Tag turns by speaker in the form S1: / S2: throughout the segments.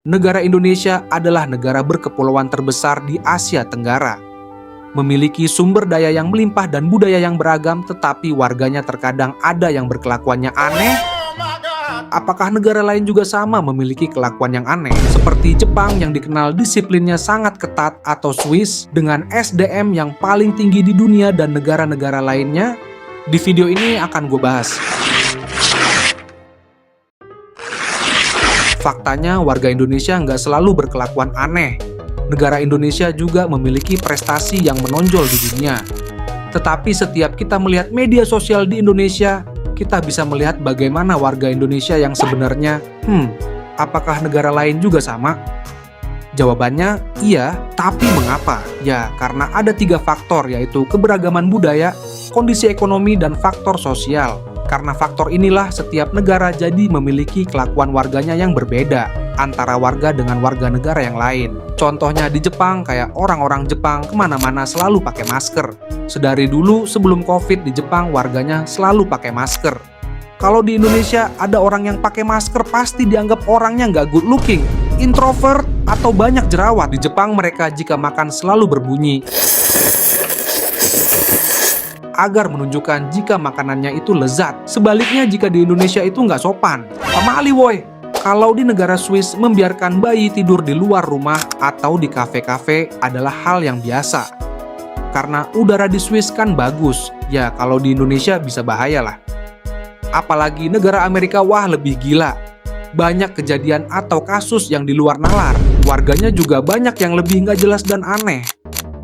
S1: Negara Indonesia adalah negara berkepulauan terbesar di Asia Tenggara. Memiliki sumber daya yang melimpah dan budaya yang beragam, tetapi warganya terkadang ada yang berkelakuannya aneh. Apakah negara lain juga sama memiliki kelakuan yang aneh? Seperti Jepang yang dikenal disiplinnya sangat ketat, atau Swiss dengan SDM yang paling tinggi di dunia, dan negara-negara lainnya? Di video ini akan gue bahas. Faktanya, warga Indonesia nggak selalu berkelakuan aneh. Negara Indonesia juga memiliki prestasi yang menonjol di dunia. Tetapi setiap kita melihat media sosial di Indonesia, kita bisa melihat bagaimana warga Indonesia yang sebenarnya, apakah negara lain juga sama? Jawabannya, iya, tapi mengapa? Ya, karena ada 3 faktor, yaitu keberagaman budaya, kondisi ekonomi, dan faktor sosial. Karena faktor inilah setiap negara jadi memiliki kelakuan warganya yang berbeda antara warga dengan warga negara yang lain. Contohnya di Jepang, kayak orang-orang Jepang kemana-mana selalu pakai masker. Sedari dulu sebelum COVID di Jepang warganya selalu pakai masker. Kalau di Indonesia ada orang yang pakai masker pasti dianggap orangnya nggak good looking, introvert, atau banyak jerawat. Di Jepang mereka jika makan selalu berbunyi agar menunjukkan jika makanannya itu lezat. Sebaliknya jika di Indonesia itu nggak sopan, pamali woy. Kalau di negara Swiss, membiarkan bayi tidur di luar rumah atau di kafe-kafe adalah hal yang biasa. Karena udara di Swiss kan bagus, ya kalau di Indonesia bisa bahaya lah. Apalagi negara Amerika, wah lebih gila. Banyak kejadian atau kasus yang di luar nalar. Warganya juga banyak yang lebih nggak jelas dan aneh.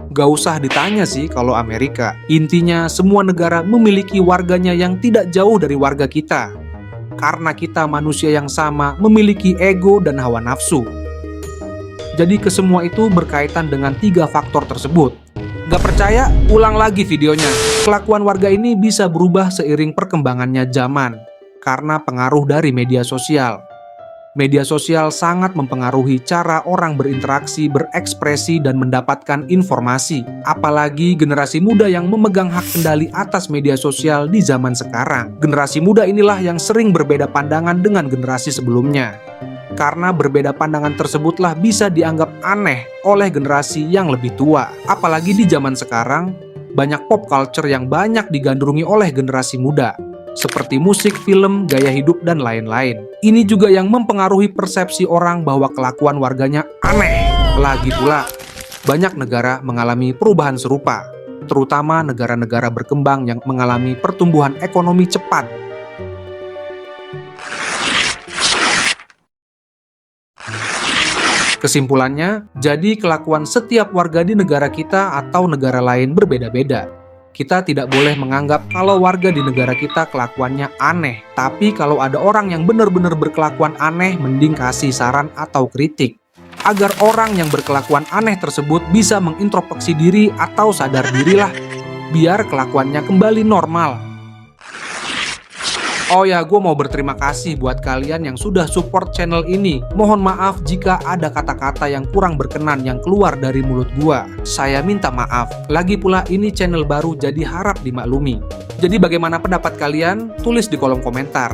S1: Gak usah ditanya sih kalau Amerika. Intinya semua negara memiliki warganya yang tidak jauh dari warga kita. Karena kita manusia yang sama, memiliki ego dan hawa nafsu. Jadi kesemua itu berkaitan dengan 3 faktor tersebut. Gak percaya? Ulang lagi videonya. Kelakuan warga ini bisa berubah seiring perkembangannya zaman. Karena pengaruh dari media sosial. Media sosial sangat mempengaruhi cara orang berinteraksi, berekspresi, dan mendapatkan informasi. Apalagi generasi muda yang memegang hak kendali atas media sosial di zaman sekarang. Generasi muda inilah yang sering berbeda pandangan dengan generasi sebelumnya. Karena berbeda pandangan tersebutlah bisa dianggap aneh oleh generasi yang lebih tua. Apalagi di zaman sekarang, banyak pop culture yang banyak digandrungi oleh generasi muda. Seperti musik, film, gaya hidup, dan lain-lain. Ini juga yang mempengaruhi persepsi orang bahwa kelakuan warganya aneh. Lagi pula, banyak negara mengalami perubahan serupa, terutama negara-negara berkembang yang mengalami pertumbuhan ekonomi cepat. Kesimpulannya, jadi kelakuan setiap warga di negara kita atau negara lain berbeda-beda. Kita tidak boleh menganggap kalau warga di negara kita kelakuannya aneh. Tapi kalau ada orang yang benar-benar berkelakuan aneh, mending kasih saran atau kritik. Agar orang yang berkelakuan aneh tersebut bisa mengintrospeksi diri atau sadar dirilah. Biar kelakuannya kembali normal. Oh ya, gue mau berterima kasih buat kalian yang sudah support channel ini. Mohon maaf jika ada kata-kata yang kurang berkenan yang keluar dari mulut gue. Saya minta maaf. Lagi pula ini channel baru jadi harap dimaklumi. Jadi bagaimana pendapat kalian? Tulis di kolom komentar.